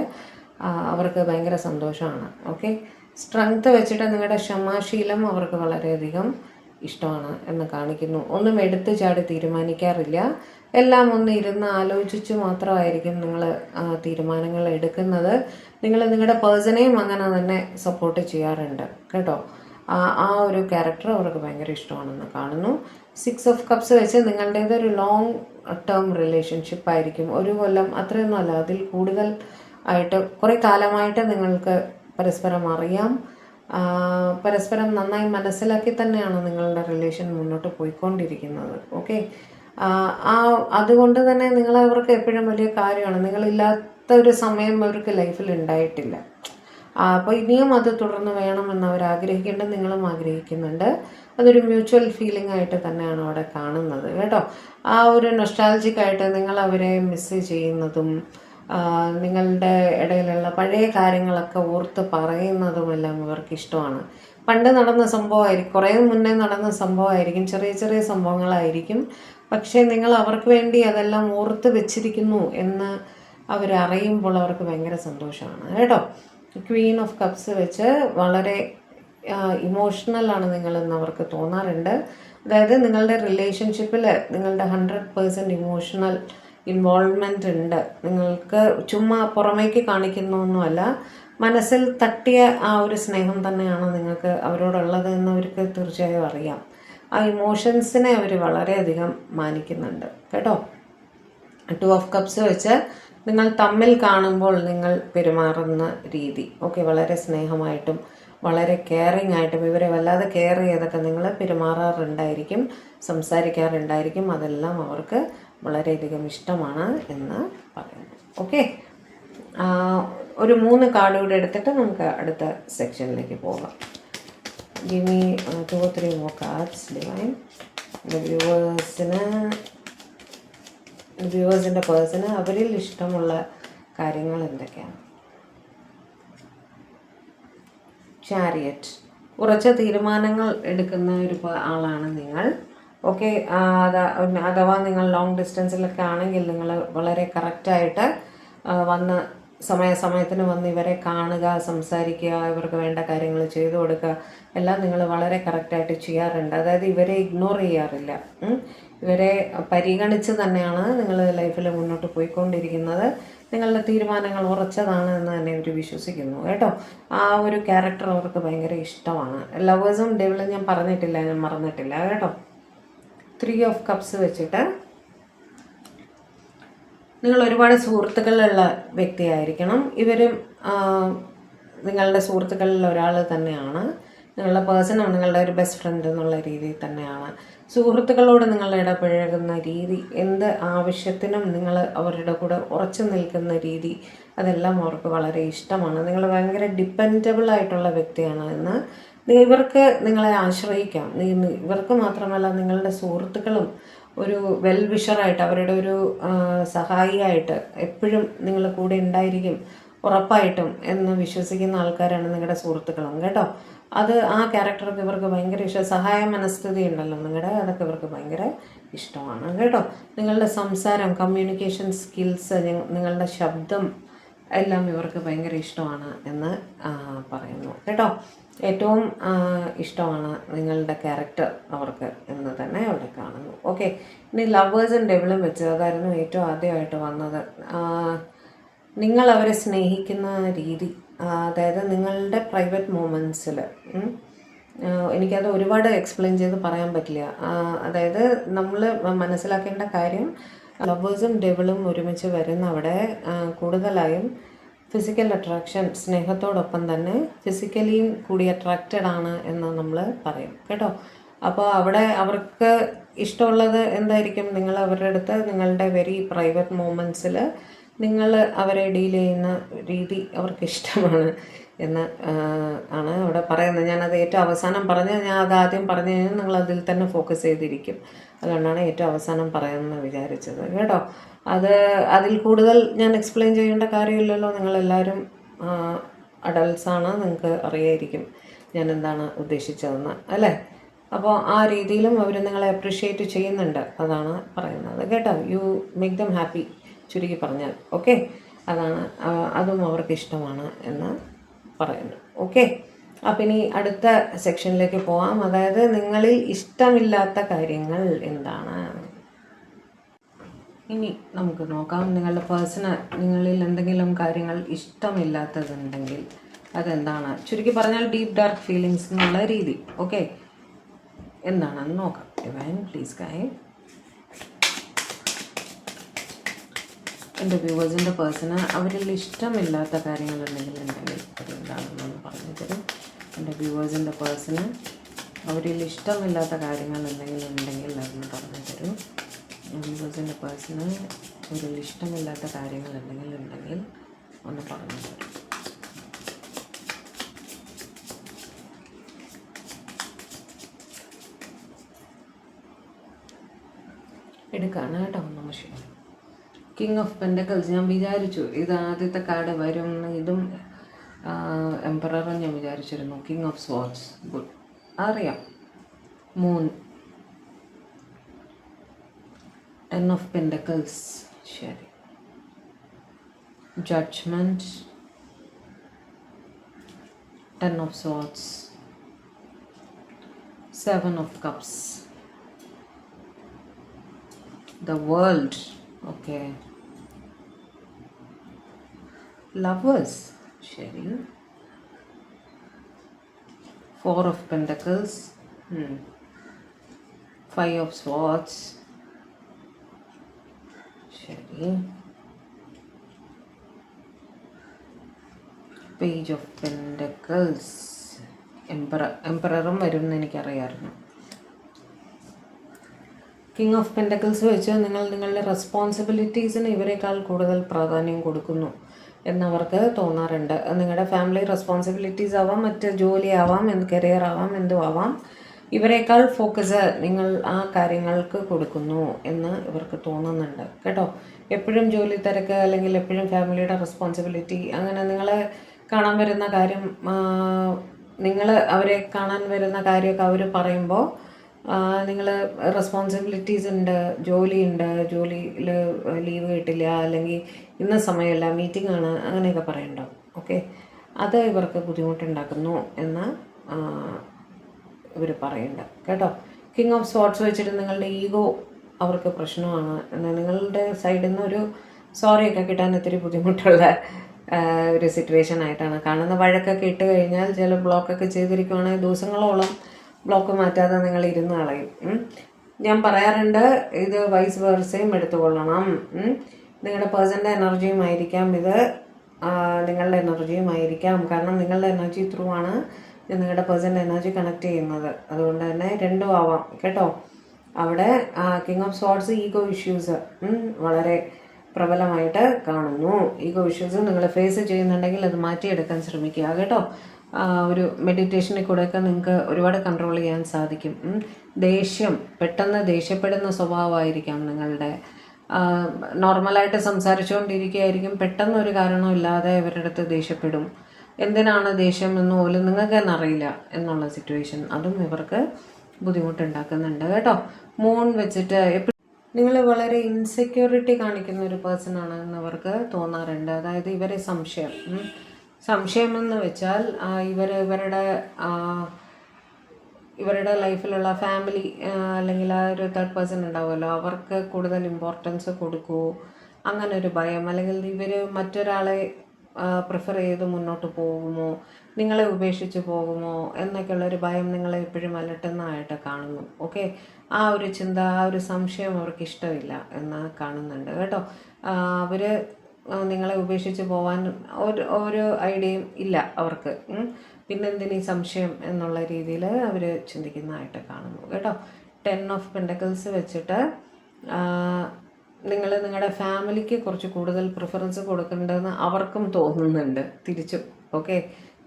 അവർക്ക് ഭയങ്കര സന്തോഷമാണ്. ഓക്കെ, സ്ട്രെങ്ത് വെച്ചിട്ട് നിങ്ങളുടെ ക്ഷമാശീലം അവർക്ക് വളരെയധികം ഇഷ്ടമാണ് എന്ന് കാണിക്കുന്നു. ഒന്നും എടുത്തു ചാടി തീരുമാനിക്കാറില്ല. എല്ലാം ഒന്ന് ഇരുന്ന് ആലോചിച്ച് മാത്രമായിരിക്കും നിങ്ങൾ തീരുമാനങ്ങൾ എടുക്കുന്നത്. നിങ്ങൾ നിങ്ങളുടെ പേഴ്സണെയും അങ്ങനെ തന്നെ സപ്പോർട്ട് ചെയ്യാറുണ്ട് കേട്ടോ. ആ ഒരു ക്യാരക്ടർ അവർക്ക് ഭയങ്കര ഇഷ്ടമാണെന്ന് കാണുന്നു. 6 ഓഫ് കപ്സ് വെച്ച് നിങ്ങളുടേതൊരു ലോങ് ടേം റിലേഷൻഷിപ്പ് ആയിരിക്കും. 1 കൊല്ലം അത്രയൊന്നും അല്ല, അതിൽ കൂടുതൽ ആയിട്ട് കുറേ കാലമായിട്ട് നിങ്ങൾക്ക് പരസ്പരം അറിയാം. പരസ്പരം നന്നായി മനസ്സിലാക്കി തന്നെയാണ് നിങ്ങളുടെ റിലേഷൻ മുന്നോട്ട് പോയിക്കൊണ്ടിരിക്കുന്നത്. ഓക്കെ, അതുകൊണ്ട് തന്നെ അവർക്ക് എപ്പോഴും വലിയ കാര്യമാണ്. നിങ്ങളില്ലാത്ത ഒരു സമയം അവർക്ക് ലൈഫിൽ ഉണ്ടായിട്ടില്ല. അപ്പോൾ ഇനിയും അത് തുടർന്ന് വേണമെന്ന് അവർ ആഗ്രഹിക്കേണ്ടത് നിങ്ങളും ആഗ്രഹിക്കുന്നുണ്ട്. അതൊരു മ്യൂച്വൽ ഫീലിംഗ് ആയിട്ട് തന്നെയാണ് അവിടെ കാണുന്നത് കേട്ടോ. ആ ഒരു നൊസ്റ്റാൾജിക്കായിട്ട് നിങ്ങൾ അവരെ മിസ് ചെയ്യുന്നതും നിങ്ങളുടെ ഇടയിലുള്ള പഴയ കാര്യങ്ങളൊക്കെ ഓർത്ത് പറയുന്നതുമെല്ലാം ഇവർക്ക് ഇഷ്ടമാണ്. പണ്ട് നടന്ന സംഭവമായിരിക്കും, കുറേ മുന്നേ നടന്ന സംഭവമായിരിക്കും, ചെറിയ ചെറിയ സംഭവങ്ങളായിരിക്കും. പക്ഷേ നിങ്ങൾ അവർക്ക് വേണ്ടി അതെല്ലാം ഓർത്ത് വെച്ചിരിക്കുന്നു എന്ന് അവരറിയുമ്പോൾ അവർക്ക് ഭയങ്കര സന്തോഷമാണ് കേട്ടോ. ക്വീൻ ഓഫ് കപ്സ് വെച്ച് വളരെ ഇമോഷണലാണ് നിങ്ങളെന്ന് അവർക്ക് തോന്നാറുണ്ട്. അതായത് നിങ്ങളുടെ റിലേഷൻഷിപ്പിൽ നിങ്ങളുടെ 100% ഇമോഷണൽ ഇൻവോൾവ്മെൻ്റ് ഉണ്ട്. നിങ്ങൾക്ക് ചുമ്മാ പുറമേക്ക് കാണിക്കുന്നൊന്നുമല്ല, മനസ്സിൽ തട്ടിയ ആ ഒരു സ്നേഹം തന്നെയാണ് നിങ്ങൾക്ക് അവരോടുള്ളത് എന്ന് അവർക്ക് തീർച്ചയായും അറിയാം. ആ ഇമോഷൻസിനെ അവർ വളരെയധികം മാനിക്കുന്നുണ്ട് കേട്ടോ. 2 ഓഫ് കപ്സ് വെച്ച് നിങ്ങൾ തമ്മിൽ കാണുമ്പോൾ നിങ്ങൾ പെരുമാറുന്ന രീതി, ഓക്കെ, വളരെ സ്നേഹമായിട്ടും വളരെ കെയറിങ് ആയിട്ടും ഇവരെ വല്ലാതെ കെയർ ചെയ്തൊക്കെ നിങ്ങൾ പെരുമാറാറുണ്ടായിരിക്കും, സംസാരിക്കാറുണ്ടായിരിക്കും. അതെല്ലാം അവർക്ക് വളരെയധികം ഇഷ്ടമാണ് എന്ന് പറയുന്നു. ഓക്കെ, ഒരു 3 കാർഡ് കൂടെ എടുത്തിട്ട് നമുക്ക് അടുത്ത സെക്ഷനിലേക്ക് പോകാം. Give me 2 or 3 more cards, Divine. വ്യൂവേഴ്സിൻ്റെ person അവരിൽ ഇഷ്ടമുള്ള കാര്യങ്ങൾ എന്തൊക്കെയാണ്? ചാരിയറ്റ്, ഉറച്ച തീരുമാനങ്ങൾ എടുക്കുന്ന ഒരു ആളാണ് നിങ്ങൾ. ഓക്കെ, അഥവാ നിങ്ങൾ ലോങ് ഡിസ്റ്റൻസിലൊക്കെ ആണെങ്കിൽ നിങ്ങൾ വളരെ കറക്റ്റായിട്ട് വന്ന് സമയാസമയത്തിന് വന്ന് ഇവരെ കാണുക, സംസാരിക്കുക, ഇവർക്ക് വേണ്ട കാര്യങ്ങൾ ചെയ്തു കൊടുക്കുക, എല്ലാം നിങ്ങൾ വളരെ കറക്റ്റായിട്ട് ചെയ്യാറുണ്ട്. അതായത് ഇവരെ ഇഗ്നോർ ചെയ്യാറില്ല. ഇവരെ പരിഗണിച്ച് തന്നെയാണ് നിങ്ങൾ ലൈഫിൽ മുന്നോട്ട് പോയിക്കൊണ്ടിരിക്കുന്നത്. നിങ്ങളുടെ തീരുമാനങ്ങൾ ഉറച്ചതാണ് എന്ന് തന്നെ ഇവർ വിശ്വസിക്കുന്നു കേട്ടോ. ആ ഒരു ക്യാരക്ടർ അവർക്ക് ഭയങ്കര ഇഷ്ടമാണ്. ലവേഴ്സും ഡെവിളും ഞാൻ പറഞ്ഞിട്ടില്ല, ഞാൻ മറന്നിട്ടില്ല കേട്ടോ. 3 ഓഫ് കപ്സ് വെച്ചിട്ട് നിങ്ങൾ ഒരുപാട് സുഹൃത്തുക്കളുള്ള വ്യക്തിയായിരിക്കണം. ഇവരും നിങ്ങളുടെ സുഹൃത്തുക്കളിൽ ഒരാൾ തന്നെയാണ്. നിങ്ങളുടെ പേഴ്സണോ നിങ്ങളുടെ ഒരു ബെസ്റ്റ് ഫ്രണ്ട് എന്നുള്ള രീതിയിൽ തന്നെയാണ്. സുഹൃത്തുക്കളോട് നിങ്ങൾ ഇടപഴകുന്ന രീതി, എന്ത് ആവശ്യത്തിനും നിങ്ങൾ അവരുടെ കൂടെ ഉറച്ചു നിൽക്കുന്ന രീതി, അതെല്ലാം അവർക്ക് വളരെ ഇഷ്ടമാണ്. നിങ്ങൾ ഭയങ്കര ഡിപ്പെൻഡബിൾ ആയിട്ടുള്ള വ്യക്തിയാണ് എന്ന് ഇവർക്ക് നിങ്ങളെ ആശ്രയിക്കാം. ഇവർക്ക് മാത്രമല്ല, നിങ്ങളുടെ സുഹൃത്തുക്കളും ഒരു വെൽ വിഷറായിട്ട്, അവരുടെ ഒരു സഹായിയായിട്ട് എപ്പോഴും നിങ്ങൾ കൂടെ ഉണ്ടായിരിക്കും ഉറപ്പായിട്ടും എന്ന് വിശ്വസിക്കുന്ന ആൾക്കാരാണ് നിങ്ങളുടെ സുഹൃത്തുക്കളും കേട്ടോ. ആ ക്യാരക്ടർക്ക് ഇവർക്ക് ഭയങ്കര ഇഷ്ടം. സഹായ മനസ്ഥിതി ഉണ്ടല്ലോ നിങ്ങളുടെ, അതൊക്കെ ഇവർക്ക് ഭയങ്കര ഇഷ്ടമാണ് കേട്ടോ. നിങ്ങളുടെ സംസാരം, കമ്മ്യൂണിക്കേഷൻ സ്കിൽസ്, നിങ്ങളുടെ ശബ്ദം എല്ലാം ഇവർക്ക് ഭയങ്കര ഇഷ്ടമാണ് എന്ന് പറയുന്നു കേട്ടോ. ഏറ്റവും ഇഷ്ടമാണ് നിങ്ങളുടെ ക്യാരക്ടർ അവർക്ക് എന്ന് തന്നെ അവിടെ കാണുന്നു. ഓക്കെ, ഇനി ലവേഴ്സും ഡെവിളും വെച്ച്, അതായിരുന്നു ഏറ്റവും ആദ്യമായിട്ട് വന്നത്. നിങ്ങൾ അവരെ സ്നേഹിക്കുന്ന രീതി, അതായത് നിങ്ങളുടെ പ്രൈവറ്റ് മൊമെൻറ്റ്സിൽ, എനിക്കത് ഒരുപാട് എക്സ്പ്ലെയിൻ ചെയ്ത് പറയാൻ പറ്റില്ല. അതായത് നമ്മൾ മനസ്സിലാക്കേണ്ട കാര്യം, ലവേഴ്സും ഡെവിളും ഒരുമിച്ച് വരുന്ന അവിടെ കൂടുതലായും ഫിസിക്കൽ അട്രാക്ഷൻ, സ്നേഹത്തോടൊപ്പം തന്നെ ഫിസിക്കലിയും കൂടി അട്രാക്റ്റഡ് ആണ് എന്ന് നമ്മൾ പറയും കേട്ടോ. അപ്പോൾ അവിടെ അവർക്ക് ഇഷ്ടമുള്ളത് എന്തായിരിക്കും? നിങ്ങൾ അവരുടെ അടുത്ത് നിങ്ങളുടെ വെരി പ്രൈവറ്റ് മൊമെൻറ്റ്സിൽ നിങ്ങൾ അവരെ ഡീൽ ചെയ്യുന്ന രീതി അവർക്ക് ഇഷ്ടമാണ് എന്ന് ആണ് അവിടെ പറയുന്നത്. ഞാനത് ഏറ്റവും അവസാനം ഞാൻ അത് ആദ്യം പറഞ്ഞു കഴിഞ്ഞാൽ നിങ്ങൾ അതിൽ തന്നെ ഫോക്കസ് ചെയ്തിരിക്കും. അതുകൊണ്ടാണ് ഏറ്റവും അവസാനം പറയാമെന്ന് വിചാരിച്ചത് കേട്ടോ. അതിൽ കൂടുതൽ ഞാൻ എക്സ്പ്ലെയിൻ ചെയ്യേണ്ട കാര്യമില്ലല്ലോ. നിങ്ങളെല്ലാവരും അഡൾട്ട്സാണ്, നിങ്ങൾക്ക് അറിയായിരിക്കും ഞാൻ എന്താണ് ഉദ്ദേശിച്ചതെന്ന് അല്ലേ. അപ്പോൾ ആ രീതിയിലും അവർ നിങ്ങളെ അപ്രിഷ്യേറ്റ് ചെയ്യുന്നുണ്ട്, അതാണ് പറയുന്നത് കേട്ടോ. യു മേക്ക് ദം ഹാപ്പി, ചുരുക്കി പറഞ്ഞാൽ. ഓക്കെ, അതും അവർക്ക് ഇഷ്ടമാണ് എന്ന് പറയുന്നു. ഓക്കെ, അപ്പം ഇനി അടുത്ത സെക്ഷനിലേക്ക് പോവാം. അതായത് നിങ്ങളിൽ ഇഷ്ടമില്ലാത്ത കാര്യങ്ങൾ എന്താണ്? ഇനി നമുക്ക് നോക്കാം. നിങ്ങളുടെ പേഴ്സണ് നിങ്ങളിൽ എന്തെങ്കിലും കാര്യങ്ങൾ ഇഷ്ടമില്ലാത്തതുണ്ടെങ്കിൽ അതെന്താണ്? ചുരുക്കി പറഞ്ഞാൽ ഡീപ്പ് ഡാർക്ക് ഫീലിങ്സ് എന്നുള്ള രീതി. ഓക്കെ, എന്താണെന്ന് നോക്കാം. Divine please guide. എൻ്റെ വ്യൂവേഴ്സിൻ്റെ പേഴ്സണ് അവരിൽ ഇഷ്ടമില്ലാത്ത കാര്യങ്ങൾ ഉണ്ടെങ്കിൽ അതെന്താണെന്നൊന്ന് പറഞ്ഞു തരും. എൻ്റെ വ്യൂവേഴ്സിൻ്റെ പേഴ്സണ് അവരിൽ ഇഷ്ടമില്ലാത്ത കാര്യങ്ങൾ ഉണ്ടെങ്കിൽ അതൊന്ന് പറഞ്ഞു തരും. വ്യൂവേഴ്സിൻ്റെ പേഴ്സണ് അവരിൽ ഇഷ്ടമില്ലാത്ത കാര്യങ്ങൾ ഉണ്ടെങ്കിൽ ഒന്ന് പറഞ്ഞു തരും. എടുക്കാണ് കേട്ടോ. നമസ്കാരം. King of pentacles. ഞാൻ വിചാരിച്ചു ഇത് ആദ്യത്തെ കാർഡ് വരും. ഇതും എംപററും ഞാൻ വിചാരിച്ചിരുന്നു. കിങ് ഓഫ് സ്വാർഡ്സ്, ഗുഡ്, അറിയാം. മൂൺ, 10 ഓഫ് പെൻഡക്കിൾസ്, ശരി. Judgement, 10 of swords, 7 of cups, the world, okay. Lovers, ശരി. 4 of pentacles, 5 of swords, ശരി. Page of pentacles, എംപററും വരും എന്ന് എനിക്കറിയാമായിരുന്നു. കിങ് ഓഫ് പെൻഡക്കിൾസ് വെച്ച് നിങ്ങളുടെ റെസ്പോൺസിബിലിറ്റീസിന് ഇവരെക്കാൾ കൂടുതൽ പ്രാധാന്യം കൊടുക്കുന്നു എന്നവർക്ക് തോന്നാറുണ്ട്. നിങ്ങളുടെ ഫാമിലി റെസ്പോൺസിബിലിറ്റീസ് ആവാം, മറ്റ് ജോലി ആവാം, കരിയർ ആവാം, എന്തും ആവാം. ഇവരെക്കാൾ ഫോക്കസ് നിങ്ങൾ ആ കാര്യങ്ങൾക്ക് കൊടുക്കുന്നു എന്ന് ഇവർക്ക് തോന്നുന്നുണ്ട് കേട്ടോ. എപ്പോഴും ജോലി തിരക്ക് അല്ലെങ്കിൽ എപ്പോഴും ഫാമിലിയുടെ റെസ്പോൺസിബിലിറ്റി, അങ്ങനെ നിങ്ങളെ കാണാൻ വരുന്ന കാര്യം, നിങ്ങൾ അവരെ കാണാൻ വരുന്ന കാര്യമൊക്കെ അവർ പറയുമ്പോൾ നിങ്ങൾ റെസ്പോൺസിബിലിറ്റീസ് ഉണ്ട്, ജോലിയുണ്ട്, ജോലിയിൽ ലീവ് കിട്ടില്ല, അല്ലെങ്കിൽ ഇന്ന സമയമില്ല, മീറ്റിംഗ് ആണ്, അങ്ങനെയൊക്കെ പറയണ്ടാവും. ഓക്കെ, അത് ഇവർക്ക് ബുദ്ധിമുട്ടുണ്ടാക്കുന്നു എന്ന് ഇവർ പറയുന്നുണ്ട് കേട്ടോ. കിങ് ഓഫ് സോർട്സ് വെച്ചിട്ട് നിങ്ങളുടെ ഈഗോ അവർക്ക് പ്രശ്നമാണ്. എന്നാൽ നിങ്ങളുടെ സൈഡിൽ നിന്ന് ഒരു സോറിയൊക്കെ കിട്ടാൻ ഇത്തിരി ബുദ്ധിമുട്ടുള്ള ഒരു സിറ്റുവേഷൻ ആയിട്ടാണ് കാണുന്നത്. വഴക്കൊക്കെ ഇട്ട് കഴിഞ്ഞാൽ ചില ബ്ലോക്കൊക്കെ ചെയ്തിരിക്കുവാണെങ്കിൽ ദിവസങ്ങളോളം ബ്ലോക്ക് മാറ്റാതെ നിങ്ങൾ ഇരുന്ന് കളയും. ഞാൻ പറയാറുണ്ട്, ഇത് വൈസ് വേഴ്സയും എടുത്തുകൊള്ളണം. നിങ്ങളുടെ പേഴ്സൻ്റെ എനർജിയുമായിരിക്കാം ഇത്, നിങ്ങളുടെ എനർജിയുമായിരിക്കാം. കാരണം നിങ്ങളുടെ എനർജി ത്രൂ ആണ് നിങ്ങളുടെ പേഴ്സൻ്റെ എനർജി കണക്ട് ചെയ്യുന്നത്. അതുകൊണ്ട് തന്നെ രണ്ടും ആവാം കേട്ടോ. അവിടെ king of sorts ego issues വളരെ പ്രബലമായിട്ട് കാണുന്നു. ഈഗോ ഇഷ്യൂസ് നിങ്ങൾ ഫേസ് ചെയ്യുന്നുണ്ടെങ്കിൽ അത് മാറ്റിയെടുക്കാൻ ശ്രമിക്കുക കേട്ടോ. ഒരു മെഡിറ്റേഷനിൽ കൂടെയൊക്കെ നിങ്ങൾക്ക് ഒരുപാട് കൺട്രോൾ ചെയ്യാൻ സാധിക്കും. ദേഷ്യം, പെട്ടെന്ന് ദേഷ്യപ്പെടുന്ന സ്വഭാവമായിരിക്കാം നിങ്ങളുടെ. നോർമലായിട്ട് സംസാരിച്ചുകൊണ്ടിരിക്കുകയായിരിക്കും, പെട്ടെന്ന് ഒരു കാരണമില്ലാതെ ഇവരുടെ അടുത്ത് ദേഷ്യപ്പെടും. എന്തിനാണ് ദേഷ്യം എന്ന് പോലും നിങ്ങൾക്ക് തന്നെ അറിയില്ല എന്നുള്ള സിറ്റുവേഷൻ, അതും ഇവർക്ക് ബുദ്ധിമുട്ടുണ്ടാക്കുന്നുണ്ട് കേട്ടോ. മൂൺ വെച്ചിട്ട് നിങ്ങൾ വളരെ ഇൻസെക്യൂരിറ്റി കാണിക്കുന്ന ഒരു പേഴ്സൺ ആണെന്ന് അവർക്ക് തോന്നാറുണ്ട്. അതായത് ഇവരെ സംശയം എന്ന് വെച്ചാൽ ഇവരുടെ ലൈഫിലുള്ള ഫാമിലി അല്ലെങ്കിൽ ആ ഒരു തേർഡ് പേഴ്സൺ ഉണ്ടാവുമല്ലോ, അവർക്ക് കൂടുതൽ ഇമ്പോർട്ടൻസ് കൊടുക്കുമോ, അങ്ങനെ ഒരു ഭയം. അല്ലെങ്കിൽ ഇവർ മറ്റൊരാളെ പ്രിഫർ ചെയ്ത് മുന്നോട്ട് പോകുമോ, നിങ്ങളെ ഉപേക്ഷിച്ച് പോകുമോ എന്നൊക്കെയുള്ളൊരു ഭയം നിങ്ങളെ എപ്പോഴും അലട്ടുന്നതായിട്ട് കാണുന്നു. ഓക്കെ, ആ ഒരു ചിന്ത, ആ ഒരു സംശയം അവർക്ക് ഇഷ്ടമില്ല എന്ന് കാണുന്നുണ്ട് കേട്ടോ. അവർ നിങ്ങളെ ഉപേക്ഷിച്ച് പോകാൻ ഒരു ഐഡിയയും ഇല്ല അവർക്ക്. പിന്നെന്തിനീ സംശയം എന്നുള്ള രീതിയിൽ അവർ ചിന്തിക്കുന്നതായിട്ട് കാണുന്നു കേട്ടോ. 10 ഓഫ് പെൻഡക്കിൾസ് വെച്ചിട്ട് നിങ്ങൾ നിങ്ങളുടെ ഫാമിലിക്ക് കുറച്ച് കൂടുതൽ പ്രിഫറൻസ് കൊടുക്കേണ്ടതെന്ന് അവർക്കും തോന്നുന്നുണ്ട് തിരിച്ചും. ഓക്കെ,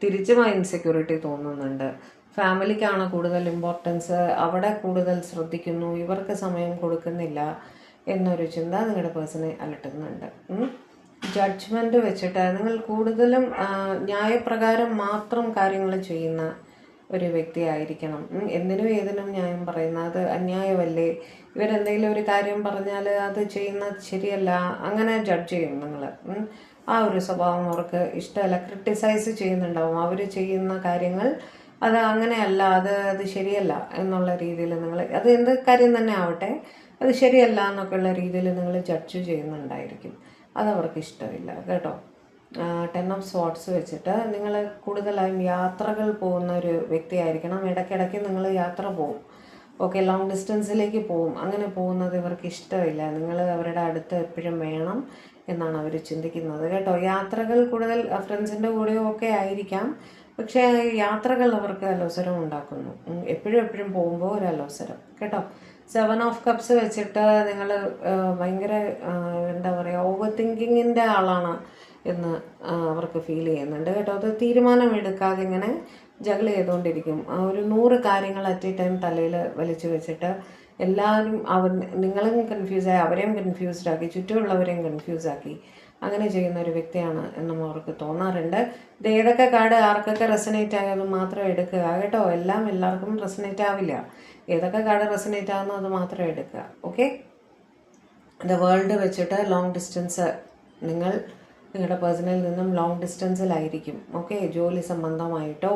തിരിച്ചും ആ ഇൻസെക്യൂരിറ്റി തോന്നുന്നുണ്ട്. ഫാമിലിക്കാണ് കൂടുതൽ ഇമ്പോർട്ടൻസ്, അവിടെ കൂടുതൽ ശ്രദ്ധിക്കുന്നു, ഇവർക്ക് സമയം കൊടുക്കുന്നില്ല എന്നൊരു ചിന്ത നിങ്ങളുടെ പേഴ്സണെ അലട്ടുന്നുണ്ട്. ജഡ്ജ്മെൻറ്റ് വെച്ചിട്ട് നിങ്ങൾ കൂടുതലും ന്യായപ്രകാരം മാത്രം കാര്യങ്ങൾ ചെയ്യുന്ന ഒരു വ്യക്തിയായിരിക്കണം. എന്തിനും ഏതിനും ന്യായം പറയുന്ന, അത് അന്യായമല്ലേ, ഇവരെന്തെങ്കിലും ഒരു കാര്യം പറഞ്ഞാൽ അത് ചെയ്യുന്നത് ശരിയല്ല, അങ്ങനെ ജഡ്ജ് ചെയ്യും നിങ്ങൾ. ആ ഒരു സ്വഭാവം അവർക്ക് ഇഷ്ടമല്ല. ക്രിട്ടിസൈസ് ചെയ്യുന്നുണ്ടാവും അവർ ചെയ്യുന്ന കാര്യങ്ങൾ, അത് അങ്ങനെയല്ല, അത് ശരിയല്ല എന്നുള്ള രീതിയിൽ നിങ്ങൾ, അത് എന്ത് കാര്യം തന്നെ ആവട്ടെ, അത് ശരിയല്ല എന്നൊക്കെയുള്ള രീതിയിൽ നിങ്ങൾ ജഡ്ജ് ചെയ്യുന്നുണ്ടായിരിക്കും. അതവർക്ക് ഇഷ്ടമില്ല കേട്ടോ. 10 ഓഫ് സോർട്സ് വെച്ചിട്ട് നിങ്ങൾ കൂടുതലായും യാത്രകൾ പോകുന്ന ഒരു വ്യക്തിയായിരിക്കണം. ഇടയ്ക്കിടയ്ക്ക് നിങ്ങൾ യാത്ര പോകും. ഓക്കെ, ലോങ് ഡിസ്റ്റൻസിലേക്ക് പോകും. അങ്ങനെ പോകുന്നത് ഇവർക്ക് ഇഷ്ടമില്ല. നിങ്ങൾ അവരുടെ അടുത്ത് എപ്പോഴും വേണം എന്നാണ് അവർ ചിന്തിക്കുന്നത് കേട്ടോ. യാത്രകൾ കൂടുതൽ ഫ്രണ്ട്സിൻ്റെ കൂടെയോ ഒക്കെ ആയിരിക്കാം, പക്ഷേ യാത്രകൾ അവർക്ക് അലോസരം ഉണ്ടാക്കുന്നു. എപ്പോഴും പോകുമ്പോൾ ഒരു അലോസരം കേട്ടോ. 7 ഓഫ് കപ്സ് വെച്ചിട്ട് നിങ്ങൾ ഭയങ്കര എന്താ പറയുക, ഓവർ തിങ്കിങ്ങിൻ്റെ ആളാണ് എന്ന് അവർക്ക് ഫീൽ ചെയ്യുന്നുണ്ട് കേട്ടോ. അത് തീരുമാനമെടുക്കാതെ ഇങ്ങനെ ജഗിൾ ചെയ്തുകൊണ്ടിരിക്കും. ഒരു 100 കാര്യങ്ങൾ അറ്റ് എ ടൈം തലയിൽ വലിച്ചു വെച്ചിട്ട് എല്ലാവരും നിങ്ങളും കൺഫ്യൂസായി, അവരെയും കൺഫ്യൂസ്ഡ് ആക്കി, ചുറ്റുമുള്ളവരെയും കൺഫ്യൂസാക്കി അങ്ങനെ ചെയ്യുന്ന ഒരു വ്യക്തിയാണ് എന്നും അവർക്ക് തോന്നാറുണ്ട്. ഇത് ഏതൊക്കെ കാർഡ് ആർക്കൊക്കെ റെസനേറ്റ് ആയത് മാത്രം എടുക്കുക കേട്ടോ. എല്ലാവർക്കും റെസനേറ്റ് ആവില്ല. ഏതൊക്കെ കാർഡ് റെസനേറ്റ് ആകുന്നോ അത് മാത്രം എടുക്കുക. ഓക്കെ, ദ വേൾഡ് വെച്ചിട്ട് ലോങ് ഡിസ്റ്റൻസ്, നിങ്ങളുടെ പേഴ്സണിൽ നിന്നും ലോങ് ഡിസ്റ്റൻസിലായിരിക്കും. ഓക്കെ, ജോലി സംബന്ധമായിട്ടോ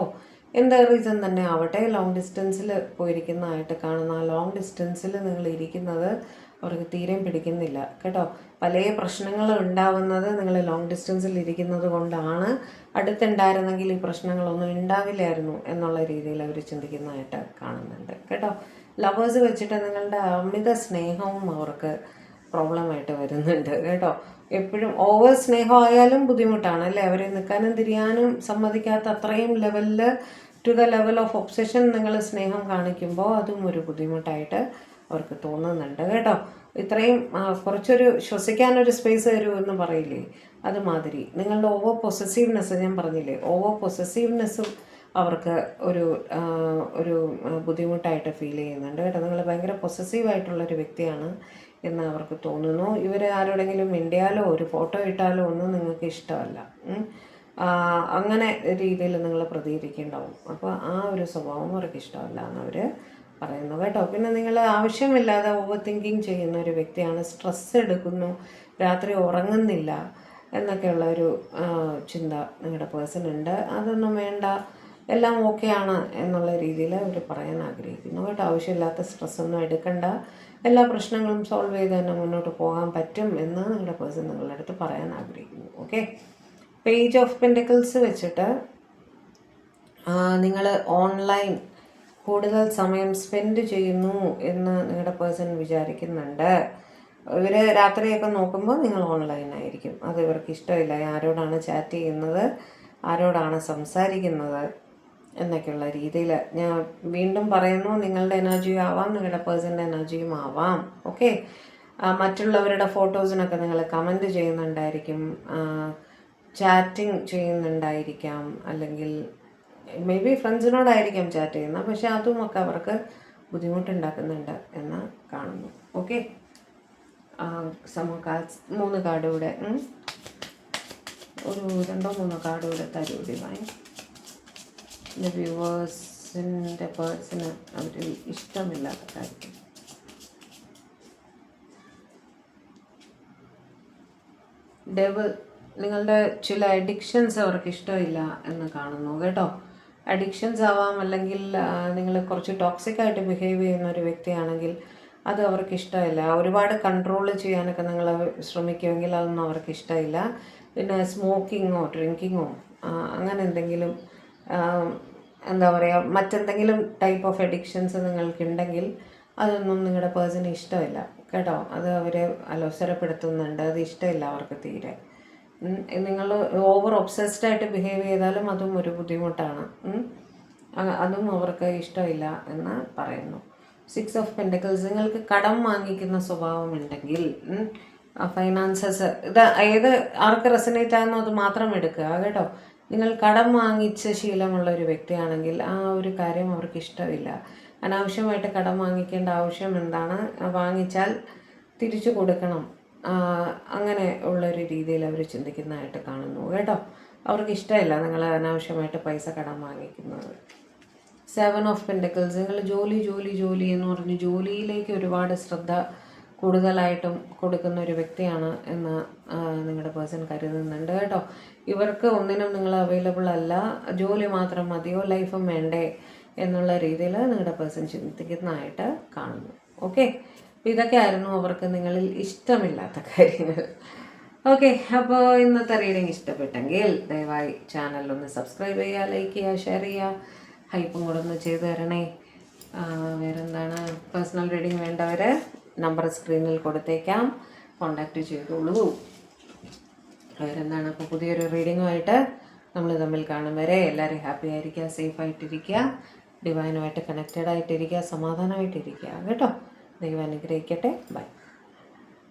എന്ത് റീസൺ തന്നെ ആവട്ടെ ലോങ് ഡിസ്റ്റൻസിൽ പോയിരിക്കുന്നതായിട്ട് കാണുന്ന. ആ ലോങ് ഡിസ്റ്റൻസിൽ നിങ്ങൾ ഇരിക്കുന്നത് അവർക്ക് തീരെയും പിടിക്കുന്നില്ല കേട്ടോ. പല പ്രശ്നങ്ങൾ ഉണ്ടാവുന്നത് നിങ്ങൾ ലോങ് ഡിസ്റ്റൻസിൽ ഇരിക്കുന്നത് കൊണ്ടാണ്. അടുത്തുണ്ടായിരുന്നെങ്കിൽ ഈ പ്രശ്നങ്ങളൊന്നും ഉണ്ടാവില്ലായിരുന്നു എന്നുള്ള രീതിയിൽ അവർ ചിന്തിക്കുന്നതായിട്ട് കാണുന്നുണ്ട് കേട്ടോ. ലവേഴ്സ് വെച്ചിട്ട് നിങ്ങളുടെ അമിത സ്നേഹവും അവർക്ക് പ്രോബ്ലമായിട്ട് വരുന്നുണ്ട് കേട്ടോ. എപ്പോഴും ഓവർ സ്നേഹമായാലും ബുദ്ധിമുട്ടാണ് അല്ലേ. അവരെ നിൽക്കാനും തിരിയാനും സമ്മതിക്കാത്ത അത്രയും ലെവലിൽ, to the level of obsession നിങ്ങൾ സ്നേഹം കാണിക്കുമ്പോൾ അതും ഒരു ബുദ്ധിമുട്ടായിട്ട് അവർക്ക് തോന്നുന്നുണ്ട് കേട്ടോ. ഇത്രയും കുറച്ചൊരു ശ്വസിക്കാനൊരു സ്പേസ് തരൂ എന്ന് പറയില്ലേ, അതുമാതിരി നിങ്ങളുടെ ഓവർ പൊസസീവ്നെസ്, ഞാൻ പറഞ്ഞില്ലേ, ഓവർ പൊസസീവ്നെസ്സും അവർക്ക് ഒരു ബുദ്ധിമുട്ടായിട്ട് ഫീൽ ചെയ്യുന്നുണ്ട് കേട്ടോ. നിങ്ങൾ ഭയങ്കര പൊസസീവായിട്ടുള്ളൊരു വ്യക്തിയാണ് എന്ന് അവർക്ക് തോന്നുന്നു. ഇവർ ആരോടെങ്കിലും മിണ്ടിയാലോ ഒരു ഫോട്ടോ ഇട്ടാലോ ഒന്നും നിങ്ങൾക്ക് ഇഷ്ടമല്ല. അങ്ങനെ രീതിയിൽ നിങ്ങൾ പ്രതികരിക്കുന്നുണ്ടാവും. അപ്പോൾ ആ ഒരു സ്വഭാവം അവർക്ക് ഇഷ്ടമല്ല എന്നവർ പറയുന്നു കേട്ടോ. പിന്നെ നിങ്ങൾ ആവശ്യമില്ലാതെ ഓവർ തിങ്കിങ് ചെയ്യുന്ന ഒരു വ്യക്തിയാണ്, സ്ട്രെസ് എടുക്കുന്നു, രാത്രി ഉറങ്ങുന്നില്ല എന്നൊക്കെയുള്ള ഒരു ചിന്ത നിങ്ങളുടെ പേഴ്സൺ ഉണ്ട്. അതൊന്നും വേണ്ട, എല്ലാം ഓക്കെയാണ് എന്നുള്ള രീതിയിൽ അവർ പറയാൻ ആഗ്രഹിക്കുന്നു കേട്ടോ. ആവശ്യമില്ലാത്ത സ്ട്രെസ്സൊന്നും എടുക്കണ്ട, എല്ലാ പ്രശ്നങ്ങളും സോൾവ് ചെയ്ത് തന്നെ മുന്നോട്ട് പോകാൻ പറ്റും എന്ന് നിങ്ങളുടെ പേഴ്സൺ നിങ്ങളുടെ അടുത്ത് പറയാൻ ആഗ്രഹിക്കുന്നു. ഓക്കെ, പേജ് ഓഫ് പെൻറ്റിക്കിൾസ് വെച്ചിട്ട് നിങ്ങൾ ഓൺലൈൻ കൂടുതൽ സമയം സ്പെൻഡ് ചെയ്യുന്നു എന്ന് നിങ്ങളുടെ പേഴ്സൺ വിചാരിക്കുന്നുണ്ട്. ഇവർ രാത്രിയൊക്കെ നോക്കുമ്പോൾ നിങ്ങൾ ഓൺലൈനായിരിക്കും. അത് ഇവർക്ക് ഇഷ്ടമില്ല. ആരോടാണ് ചാറ്റ് ചെയ്യുന്നത്, ആരോടാണ് സംസാരിക്കുന്നത് എന്നൊക്കെയുള്ള രീതിയിൽ. ഞാൻ വീണ്ടും പറയുന്നു, നിങ്ങളുടെ എനർജിയും ആവാം, നിങ്ങളുടെ പേഴ്സൻ്റെ എനർജിയും ആവാം. ഓക്കെ, മറ്റുള്ളവരുടെ ഫോട്ടോസിനൊക്കെ നിങ്ങൾ കമൻറ്റ് ചെയ്യുന്നുണ്ടായിരിക്കും, ചാറ്റിങ് ചെയ്യുന്നുണ്ടായിരിക്കാം, അല്ലെങ്കിൽ മേ ബി ഫ്രണ്ട്സിനോടായിരിക്കാം ചാറ്റ് ചെയ്യുന്നത്. പക്ഷെ അതുമൊക്കെ അവർക്ക് ബുദ്ധിമുട്ടുണ്ടാക്കുന്നുണ്ട് എന്ന് കാണുന്നു. ഓക്കെ, മൂന്ന് കാർഡ് ഇവിടെ, ഒരു 2-3 കാർഡ് ഇവിടെ തരൂ ഡിവൈൻ. വ്യൂവേഴ്സിൻ്റെ പേഴ്സണ് അവർ ഇഷ്ടമില്ലാത്ത കാര്യം. ഡെവിൾ, നിങ്ങളുടെ ചില അഡിക്ഷൻസ് അവർക്ക് ഇഷ്ടമില്ല എന്ന് കാണുന്നു കേട്ടോ. അഡിക്ഷൻസ് ആവാം, അല്ലെങ്കിൽ നിങ്ങൾ കുറച്ച് ടോക്സിക്കായിട്ട് ബിഹേവ് ചെയ്യുന്ന ഒരു വ്യക്തിയാണെങ്കിൽ അത് അവർക്ക് ഇഷ്ടമില്ല. ഒരുപാട് കൺട്രോൾ ചെയ്യാനൊക്കെ നിങ്ങൾ ശ്രമിക്കുമെങ്കിൽ അതൊന്നും അവർക്ക് ഇഷ്ടമില്ല. പിന്നെ സ്മോക്കിങ്ങോ ഡ്രിങ്കിങ്ങോ അങ്ങനെ എന്തെങ്കിലും എന്താ പറയുക, മറ്റെന്തെങ്കിലും ടൈപ്പ് ഓഫ് അഡിക്ഷൻസ് നിങ്ങൾക്കുണ്ടെങ്കിൽ അതൊന്നും നിങ്ങളുടെ പേഴ്സണ് ഇഷ്ടമില്ല കേട്ടോ. അത് അവരെ അലോസരപ്പെടുത്തുന്നുണ്ട്, അത് ഇഷ്ടമില്ല അവർക്ക് തീരെ. നിങ്ങൾ ഓവർ ഒബ്സസ്ഡ് ആയിട്ട് ബിഹേവ് ചെയ്താലും അതും ഒരു ബുദ്ധിമുട്ടാണ്. അതും അവർക്ക് ഇഷ്ടമില്ല എന്ന് പറയുന്നു. 6 ഓഫ് പെൻറ്റിക്കിൾസ്, നിങ്ങൾക്ക് കടം വാങ്ങിക്കുന്ന സ്വഭാവം ഉണ്ടെങ്കിൽ, ഫൈനാൻസസ്, ഇത് ആർക്ക് റെസനേറ്റ് ആകുന്നോ അത് മാത്രം എടുക്കുക കേട്ടോ. നിങ്ങൾ കടം വാങ്ങിച്ച ശീലമുള്ള ഒരു വ്യക്തിയാണെങ്കിൽ ആ ഒരു കാര്യം അവർക്ക് ഇഷ്ടമില്ല. അനാവശ്യമായിട്ട് കടം വാങ്ങിക്കേണ്ട ആവശ്യം എന്താണ്, വാങ്ങിച്ചാൽ തിരിച്ചു കൊടുക്കണം, അങ്ങനെ ഉള്ളൊരു രീതിയിൽ അവർ ചിന്തിക്കുന്നതായിട്ട് കാണുന്നു കേട്ടോ. അവർക്ക് ഇഷ്ടമില്ല നിങ്ങൾ അനാവശ്യമായിട്ട് പൈസ കടം വാങ്ങിക്കുന്നത്. 7 ഓഫ് പെൻറ്റിക്കിൾസ്, നിങ്ങൾ ജോലി എന്ന് പറഞ്ഞ് ജോലിയിലേക്ക് ഒരുപാട് ശ്രദ്ധ കൂടുതലായിട്ടും കൊടുക്കുന്ന ഒരു വ്യക്തിയാണ് എന്ന് നിങ്ങളുടെ പേഴ്സൺ കരുതുന്നുണ്ട് കേട്ടോ. ഇവർക്ക് ഒന്നിനും നിങ്ങൾ അവൈലബിൾ അല്ല, ജോലി മാത്രം മതിയോ, ലൈഫും വേണ്ടേ എന്നുള്ള രീതിയിൽ നിങ്ങളുടെ പേഴ്സൺ ചിന്തിക്കുന്നതായിട്ട് കാണുന്നു. ഓക്കെ, അപ്പോൾ ഇതൊക്കെയായിരുന്നു അവർക്ക് നിങ്ങളിൽ ഇഷ്ടമില്ലാത്ത കാര്യങ്ങൾ. ഓക്കെ, അപ്പോൾ ഇന്നത്തെ റീഡിങ് ഇഷ്ടപ്പെട്ടെങ്കിൽ ദയവായി ചാനലൊന്ന് സബ്സ്ക്രൈബ് ചെയ്യുക, ലൈക്ക് ചെയ്യുക, ഷെയർ ചെയ്യുക, ഹൈപ്പും കൂടെ ഒന്ന് ചെയ്ത് തരണേ. വേറെന്താണ്, പേഴ്സണൽ റീഡിങ് വേണ്ടവർ നമ്പർ സ്ക്രീനിൽ കൊടുത്തേക്കാം, കോണ്ടാക്റ്റ് ചെയ്തോളൂ. വേറെന്താണ്, അപ്പോൾ പുതിയൊരു റീഡിങ്ങുമായിട്ട് നമ്മൾ തമ്മിൽ കാണും വരെ എല്ലാവരും ഹാപ്പി ആയിരിക്കുക, സേഫായിട്ടിരിക്കുക, ഡിവൈനുമായിട്ട് കണക്റ്റഡ് ആയിട്ടിരിക്കുക, സമാധാനമായിട്ടിരിക്കുക കേട്ടോ. ദൈവം അനുഗ്രഹിക്കട്ടെ. ബൈ.